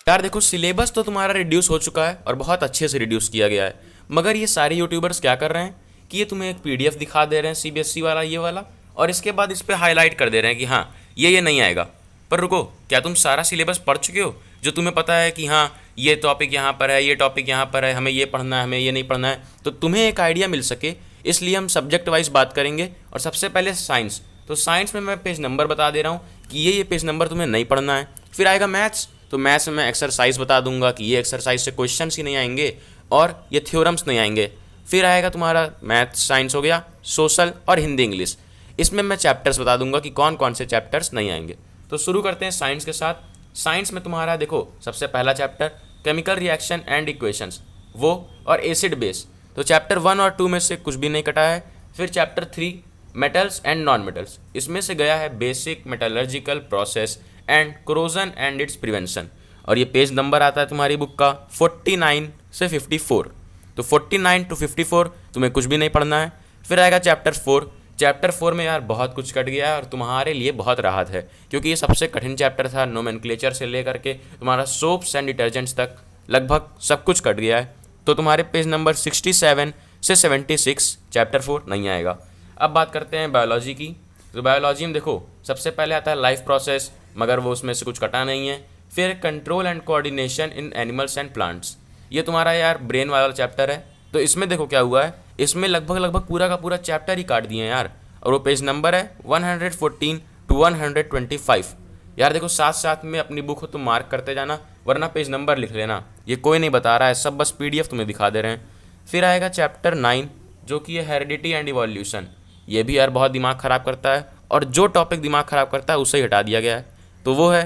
यार देखो, सिलेबस तो तुम्हारा रिड्यूस हो चुका है और बहुत अच्छे से रिड्यूस किया गया है। मगर ये सारे यूट्यूबर्स क्या कर रहे हैं कि ये तुम्हें एक पीडीएफ दिखा दे रहे हैं सीबीएसई वाला ये वाला, और इसके बाद इस पे हाईलाइट कर दे रहे हैं कि हाँ ये नहीं आएगा। पर रुको, क्या तुम सारा सिलेबस पढ़ चुके हो? जो तुम्हें पता है कि हाँ ये टॉपिक यहाँ पर है, ये टॉपिक यहाँ पर है, हमें ये पढ़ना है, हमें ये नहीं पढ़ना है, तो तुम्हें एक आइडिया मिल सके इसलिए हम सब्जेक्ट वाइज बात करेंगे। और सबसे पहले साइंस, तो साइंस में मैं पेज नंबर बता दे रहा हूँ कि ये पेज नंबर तुम्हें नहीं पढ़ना है। फिर आएगा मैथ्स, तो मैथ्स में मैं एक्सरसाइज बता दूंगा कि ये एक्सरसाइज से क्वेश्चन ही नहीं आएंगे और ये थ्योरम्स नहीं आएंगे। फिर आएगा तुम्हारा मैथ्स साइंस हो गया, सोशल और हिंदी इंग्लिश, इसमें मैं चैप्टर्स बता दूंगा कि कौन कौन से चैप्टर्स नहीं आएंगे। तो शुरू करते हैं साइंस के साथ। साइंस में तुम्हारा देखो सबसे पहला chapter chemical reaction and equations, वो और एसिड बेस, तो चैप्टर 1 और 2 में से कुछ भी नहीं कटा है। फिर chapter 3 metals and non metals, इसमें से गया है basic metallurgical process and corrosion and it's prevention, और ये पेज नंबर आता है तुम्हारी बुक का 49 से 54। तो 49 to 54 तुम्हें कुछ भी नहीं पढ़ना है। फिर आएगा चैप्टर 4। चैप्टर 4 में यार बहुत कुछ कट गया है और तुम्हारे लिए बहुत राहत है, क्योंकि ये सबसे कठिन चैप्टर था। नोमेनक्लेचर से लेकर के तुम्हारा सोप्स एंड डिटर्जेंट्स तक लगभग सब कुछ कट गया है। तो तुम्हारे पेज नंबर 67 से 76 चैप्टर 4 नहीं आएगा। अब बात करते हैं बायोलॉजी की। तो बायोलॉजी में देखो सबसे पहले आता है लाइफ प्रोसेस, मगर वो उसमें से कुछ कटा नहीं है। फिर control and coordination in animals and plants, ये तुम्हारा यार ब्रेन वाला चैप्टर है। तो इसमें देखो क्या हुआ है, इसमें लगभग लगभग पूरा का पूरा चैप्टर ही काट दिए हैं यार, और वो पेज नंबर है 114 to 125। यार देखो साथ साथ में अपनी बुक को तुम मार्क करते जाना, वरना पेज नंबर लिख लेना, ये कोई नहीं बता रहा है, सब बस पीडीएफ तुम्हें दिखा दे रहे हैं। फिर आएगा चैप्टर 9 जो कि है हेरिडिटी एंड इवोल्यूशन, ये भी यार बहुत दिमाग ख़राब करता है, और जो टॉपिक दिमाग ख़राब करता है उसे ही हटा दिया गया है। तो वो है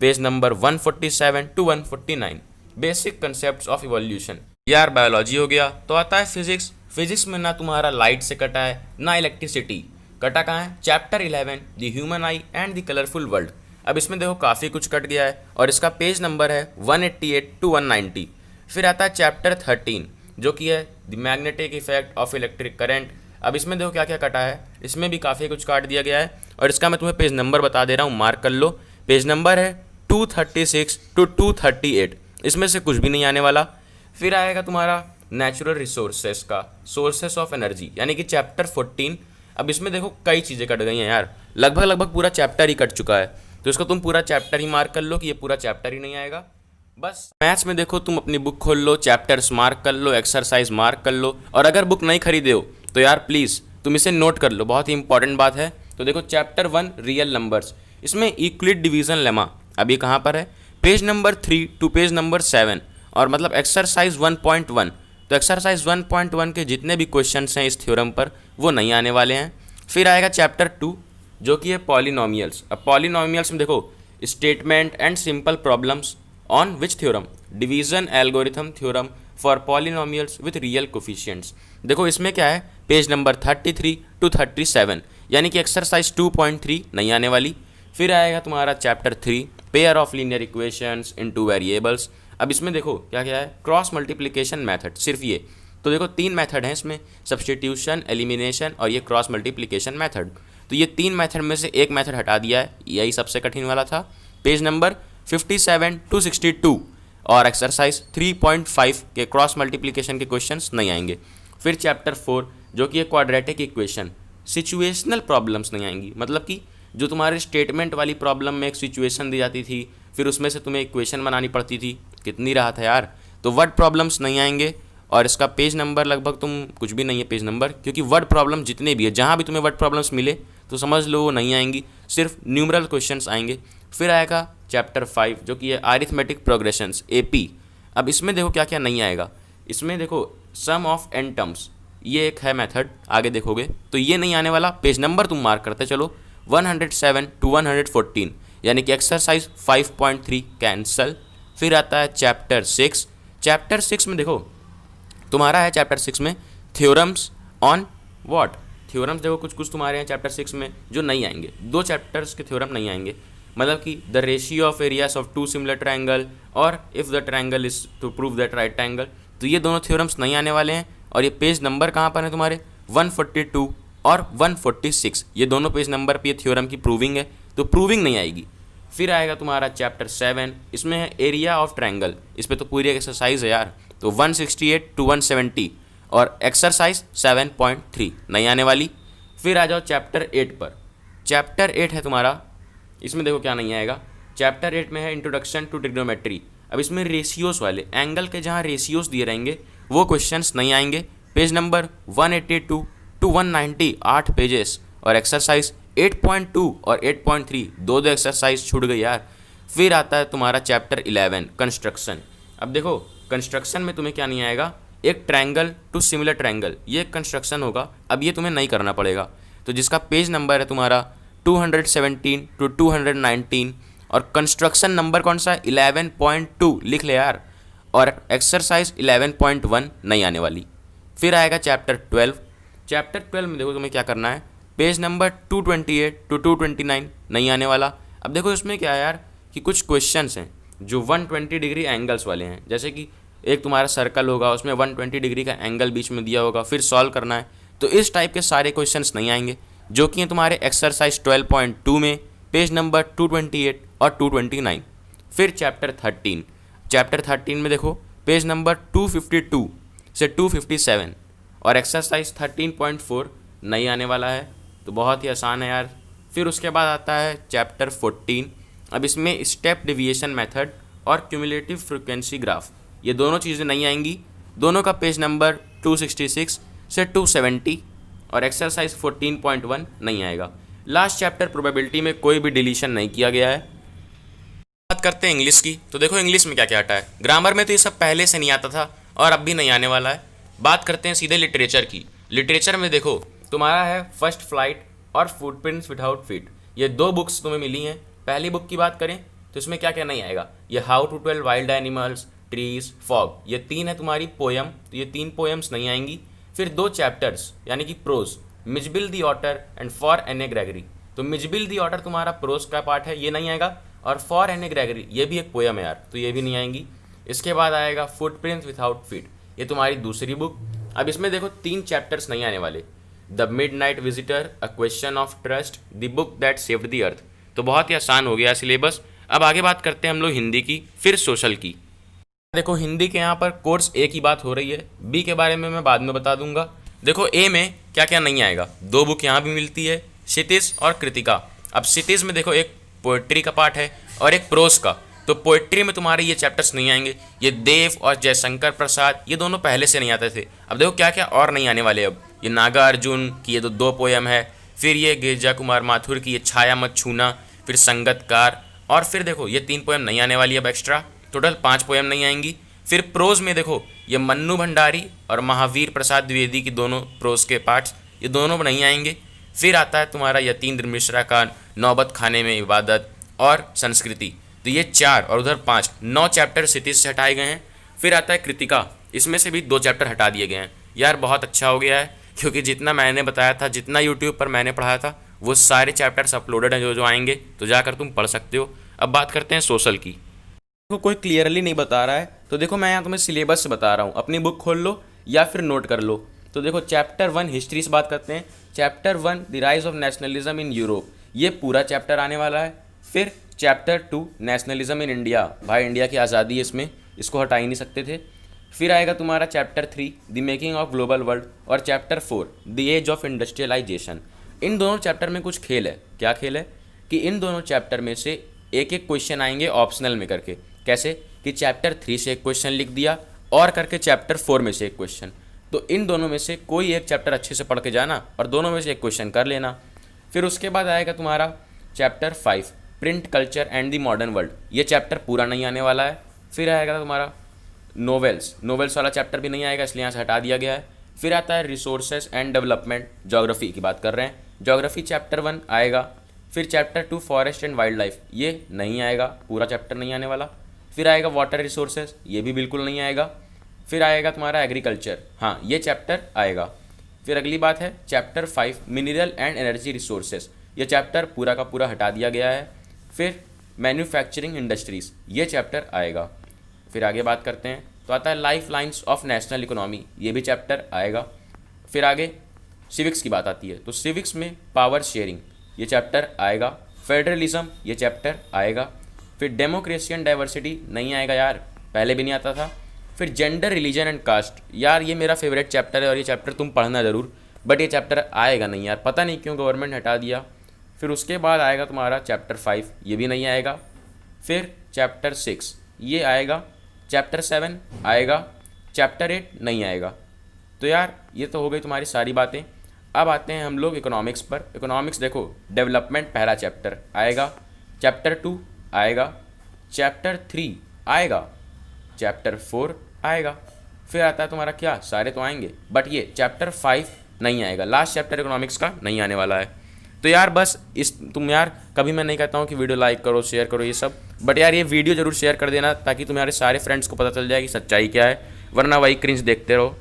page number 147 to 149, basic concepts of evolution. यार बायोलॉजी हो गया। तो आता है फिजिक्स। फिजिक्स में ना तुम्हारा लाइट से कटा है ना इलेक्ट्रिसिटी, कटा कहाँ है? Chapter 11 the human I and the colourful world. अब इसमें देखो काफ़ी कुछ कट गया है और इसका पेज नंबर है 188 to 190। फिर आता है चैप्टर 13 जो कि है the magnetic effect of electric current. अब इसमें देखो क्या क्या कटा है, इसमें भी काफ़ी कुछ काट दिया गया है, और इसका मैं तुम्हें पेज नंबर बता दे रहा हूँ, मार्क कर लो। पेज नंबर है 236 to 238, इसमें से कुछ भी नहीं आने वाला। फिर आएगा तुम्हारा नेचुरल रिसोर्सेस का सोर्सेस ऑफ एनर्जी, यानी कि चैप्टर 14। अब इसमें देखो कई चीज़ें कट गई हैं यार, लगभग लगभग पूरा चैप्टर ही कट चुका है, तो इसको तुम पूरा चैप्टर ही मार्क कर लो कि ये पूरा चैप्टर ही नहीं आएगा। बस मैथ्स में देखो तुम अपनी बुक खोल लो, चैप्टर्स मार्क कर लो, एक्सरसाइज मार्क कर लो, और अगर बुक नहीं खरीदे हो तो यार प्लीज़ तुम इसे नोट कर लो, बहुत ही इंपॉर्टेंट बात है। तो देखो चैप्टर 1 रियल नंबर्स, इसमें यूक्लिड डिवीज़न लेमा, अब ये कहाँ पर है? Page number 3 to page number 7, और मतलब एक्सरसाइज 1.1। तो एक्सरसाइज 1.1 के जितने भी क्वेश्चंस हैं इस थ्योरम पर वो नहीं आने वाले हैं। फिर आएगा चैप्टर 2 जो कि है पॉलिनोमियल्स। अब पॉलिनोमियल्स में देखो statement and simple problems on which theorem? Division algorithm theorem for polynomials with real coefficients. देखो इसमें क्या है, पेज नंबर 33 to 37, यानी कि एक्सरसाइज 2.3 नहीं आने वाली। फिर आएगा तुम्हारा chapter 3 pair of linear equations into variables. अब इसमें देखो क्या क्या है, क्रॉस मल्टीप्लिकेशन मेथड, सिर्फ ये। तो देखो 3 मेथड हैं इसमें, सब्सटीट्यूशन, एलिमिनेशन और ये क्रॉस मल्टीप्लिकेशन मेथड। तो ये 3 मेथड में से एक मेथड हटा दिया है, यही सबसे कठिन वाला था। पेज नंबर 57 to 62, और एक्सरसाइज 3.5 के क्रॉस मल्टीप्लिकेशन के क्वेश्चंस नहीं आएंगे। फिर चैप्टर 4 जो कि है क्वाड्रेटिक इक्वेशन, सिचुएशनल प्रॉब्लम्स नहीं आएंगी, मतलब कि जो तुम्हारे स्टेटमेंट वाली प्रॉब्लम में एक सिचुएशन दी जाती थी, फिर उसमें से तुम्हें इक्वेशन बनानी पड़ती थी, कितनी राहत है यार। तो वर्ड प्रॉब्लम्स नहीं आएंगे, और इसका पेज नंबर लगभग तुम कुछ भी नहीं है पेज नंबर, क्योंकि वर्ड प्रॉब्लम जितने भी है, जहाँ भी तुम्हें वर्ड प्रॉब्लम्स मिले तो समझ लो वो नहीं आएंगी, सिर्फ न्यूमरल क्वेश्चंस आएंगे। फिर आएगा चैप्टर 5 जो कि है अरिथमेटिक प्रोग्रेशंस एपी। अब इसमें देखो क्या क्या नहीं आएगा, इसमें देखो सम ऑफ एन टर्म्स, ये एक है मेथड, आगे देखोगे तो ये नहीं आने वाला। पेज नंबर तुम मार्क करते चलो 107 to 114, यानी कि एक्सरसाइज 5.3 कैंसल। फिर आता है चैप्टर 6। चैप्टर 6 में देखो तुम्हारा है चैप्टर 6 में थ्योरम्स ऑन व्हाट? थ्योरम्स देखो कुछ कुछ तुम्हारे हैं चैप्टर 6 में जो नहीं आएंगे, 2 चैप्टर्स के थ्योरम नहीं आएंगे, मतलब कि the ratio of areas of 2 similar triangle और if the triangle is to prove that right triangle. तो ये दोनों थ्योरम्स नहीं आने वाले हैं, और ये पेज नंबर कहाँ पर है तुम्हारे 142 और 146, ये दोनों पेज नंबर पे ये थ्योरम की प्रूविंग है, तो प्रूविंग नहीं आएगी। फिर आएगा तुम्हारा चैप्टर 7, इसमें है एरिया ऑफ ट्रायंगल, इस पे तो पूरी एक्सरसाइज है यार, तो 168 to 170 और एक्सरसाइज 7.3 नहीं आने वाली। फिर आ जाओ चैप्टर 8 पर। चैप्टर 8 है तुम्हारा, इसमें देखो क्या नहीं आएगा। चैप्टर 8 में है इंट्रोडक्शन टू ट्रिग्नोमेट्री। अब इसमें रेशियोज वाले एंगल के जहाँ रेशियोज दिए रहेंगे वो क्वेश्चंस नहीं आएंगे। पेज नंबर 182 to 190 8 पेजेस और एक्सरसाइज 8.2 और 8.3 दो दो एक्सरसाइज छूट गई यार। फिर आता है तुम्हारा चैप्टर 11 कंस्ट्रक्शन। अब देखो कंस्ट्रक्शन में तुम्हें क्या नहीं आएगा, एक ट्रायंगल टू सिमिलर ट्रायंगल, ये कंस्ट्रक्शन होगा। अब ये तुम्हें नहीं करना पड़ेगा, तो जिसका पेज नंबर है तुम्हारा 217 to 219 और कंस्ट्रक्शन नंबर कौन सा है 11.2 लिख ले यार, और एक्सरसाइज 11.1 नहीं आने वाली। फिर आएगा चैप्टर 12। चैप्टर 12 में देखो तुम्हें क्या करना है, पेज नंबर 228 to 229 नहीं आने वाला। अब देखो इसमें क्या है यार कि कुछ क्वेश्चंस हैं जो 120 डिग्री एंगल्स वाले हैं, जैसे कि एक तुम्हारा सर्कल होगा उसमें 120 डिग्री का एंगल बीच में दिया होगा, फिर सॉल्व करना है, तो इस टाइप के सारे क्वेश्चंस नहीं आएंगे, जो कि हैं तुम्हारे एक्सरसाइज 12.2 में पेज नंबर 228 और 229। फिर चैप्टर 13, चैप्टर 13 में देखो पेज नंबर 252 से 257 और एक्सरसाइज 13.4 नहीं आने वाला है, तो बहुत ही आसान है यार। फिर उसके बाद आता है चैप्टर 14। अब इसमें स्टेप डिविएशन मेथड और क्यूमुलेटिव फ्रीक्वेंसी ग्राफ, ये दोनों चीज़ें नहीं आएंगी। दोनों का पेज नंबर 266 से 270 और एक्सरसाइज 14.1 नहीं आएगा। लास्ट चैप्टर प्रोबेबिलिटी में कोई भी डिलीशन नहीं किया गया है। बात करते हैं इंग्लिश की, तो देखो इंग्लिश में क्या क्या हटा है। ग्रामर में तो ये सब पहले से नहीं आता था और अब भी नहीं आने वाला है। बात करते हैं सीधे लिटरेचर की। लिटरेचर में देखो तुम्हारा है फर्स्ट फ्लाइट और फुटप्रिंट्स विदाउट फीट, ये दो बुक्स तुम्हें मिली हैं। पहली बुक की बात करें तो इसमें क्या क्या नहीं आएगा, ये how to tell wild animals, trees, fog, ये 3 है तुम्हारी पोयम, तो ये 3 पोएम्स नहीं आएंगी। फिर 2 चैप्टर्स यानी कि prose, Mijbil the otter and for Anne Gregory, तो मिजबिल दी ऑटर तुम्हारा प्रोज का पार्ट है, ये नहीं आएगा, और फॉर एन ग्रेगरी ये भी एक पोयम है यार, तो ये भी नहीं आएंगी। इसके बाद आएगा फुटप्रिंट्स विदाउट फीट, ये तुम्हारी दूसरी बुक। अब इसमें देखो 3 चैप्टर्स नहीं आने वाले, the midnight visitor, a question of trust, the book that saved the earth, तो बहुत ही आसान हो गया सिलेबस। अब आगे बात करते हैं हम लोग हिंदी की, फिर सोशल की। देखो हिंदी के यहाँ पर कोर्स ए की बात हो रही है, बी के बारे में मैं बाद में बता दूंगा। देखो ए में क्या क्या नहीं आएगा, 2 बुक यहाँ भी मिलती है, क्षितिज और कृतिका। अब क्षितिज में देखो एक पोएट्री का पार्ट है और एक प्रोज का, तो पोएट्री में तुम्हारे ये चैप्टर्स नहीं आएंगे, ये देव और जयशंकर प्रसाद ये दोनों पहले से नहीं आते थे। अब देखो क्या क्या और नहीं आने वाले, अब ये नागा अर्जुन की ये 2 पोएम है, फिर ये गिरजा कुमार माथुर की ये छाया मत छूना, फिर संगतकार, और फिर देखो ये 3 पोएम नहीं आने वाली अब एक्स्ट्रा, टोटल 5 पोएम नहीं आएंगी। फिर प्रोज में देखो ये मन्नू भंडारी और महावीर प्रसाद द्विवेदी की दोनों प्रोज के पार्ट्स, ये दोनों नहीं आएंगे। फिर आता है तुम्हारा यतीन्द्र मिश्रा का नौबत खाने में इबादत और संस्कृति, तो ये 4 और उधर 5, 9 चैप्टर क्षितिज से हटाए गए हैं। फिर आता है कृतिका, इसमें से भी 2 चैप्टर हटा दिए गए हैं यार, बहुत अच्छा हो गया है, क्योंकि जितना मैंने बताया था, जितना यूट्यूब पर मैंने पढ़ाया था, वो सारे चैप्टर्स अपलोडेड हैं, जो जो आएंगे तो जाकर तुम पढ़ सकते हो। अब बात करते हैं सोशल की। देखो कोई क्लियरली नहीं बता रहा है, तो देखो मैं यहाँ तुम्हें सिलेबस से बता रहा हूँ, अपनी बुक खोल लो या फिर नोट कर लो। तो देखो चैप्टर 1 हिस्ट्री से बात करते हैं, chapter 1 the rise of nationalism in Europe, ये पूरा चैप्टर आने वाला है। फिर चैप्टर 2 नेशनलिज्म इन इंडिया, भाई इंडिया की आज़ादी है इसमें, इसको हटा ही नहीं सकते थे। फिर आएगा तुम्हारा chapter 3 the making of global world और chapter 4 the age of industrialisation. इन दोनों चैप्टर में कुछ खेल है, क्या खेल है कि इन दोनों चैप्टर में से एक एक क्वेश्चन आएंगे ऑप्शनल में करके, कैसे कि चैप्टर 3 से एक क्वेश्चन लिख दिया और करके चैप्टर 4 में से एक क्वेश्चन, तो इन दोनों में से कोई एक चैप्टर अच्छे से पढ़ के जाना और दोनों में से एक क्वेश्चन कर लेना। फिर उसके बाद आएगा तुम्हारा chapter 5 print culture and the modern world, ये चैप्टर पूरा नहीं आने वाला है। फिर आएगा तुम्हारा नोवेल्स वाला चैप्टर भी नहीं आएगा, इसलिए यहाँ से हटा दिया गया है। फिर आता है रिसोर्सेज एंड डेवलपमेंट, ज्योग्राफी की बात कर रहे हैं, ज्योग्राफी चैप्टर 1 आएगा। फिर chapter 2 forest and wild life, ये नहीं आएगा, पूरा चैप्टर नहीं आने वाला। फिर आएगा वाटर रिसोर्सेज, ये भी बिल्कुल नहीं आएगा। फिर आएगा तुम्हारा एग्रीकल्चर, हाँ ये चैप्टर आएगा। फिर अगली बात है chapter 5 mineral and energy resources, ये चैप्टर पूरा का पूरा हटा दिया गया है। फिर मैन्युफैक्चरिंग इंडस्ट्रीज़, ये चैप्टर आएगा। फिर आगे बात करते हैं तो आता है life lines of national economy, ये भी चैप्टर आएगा। फिर आगे सिविक्स की बात आती है, तो सिविक्स में पावर शेयरिंग, ये चैप्टर आएगा। फेडरलिज्म ये चैप्टर आएगा। फिर डेमोक्रेसी एंड डाइवर्सिटी नहीं आएगा यार, पहले भी नहीं आता था। फिर जेंडर, रिलीजन एंड कास्ट, यार ये मेरा फेवरेट चैप्टर है और ये चैप्टर तुम पढ़ना ज़रूर, बट ये चैप्टर आएगा नहीं यार, पता नहीं क्यों गवर्नमेंट हटा दिया। फिर उसके बाद आएगा तुम्हारा चैप्टर 5, ये भी नहीं आएगा। फिर चैप्टर 6 ये आएगा, चैप्टर 7 आएगा, चैप्टर 8 नहीं आएगा। तो यार ये तो हो गई तुम्हारी सारी बातें। अब आते हैं हम लोग इकोनॉमिक्स पर। इकोनॉमिक्स देखो, डेवलपमेंट पहला चैप्टर आएगा, चैप्टर 2 आएगा, चैप्टर 3 आएगा, चैप्टर 4 आएगा। फिर आता है तुम्हारा क्या, सारे तो आएंगे बट ये चैप्टर 5 नहीं आएगा, लास्ट चैप्टर इकोनॉमिक्स का नहीं आने वाला है। तो यार बस तुम यार, कभी मैं नहीं कहता हूँ कि वीडियो लाइक करो, शेयर करो ये सब, बट यार ये वीडियो जरूर शेयर कर देना ताकि तुम्हारे सारे फ्रेंड्स को पता चल जाए कि सच्चाई क्या है, वरना वही क्रिंज देखते रहो।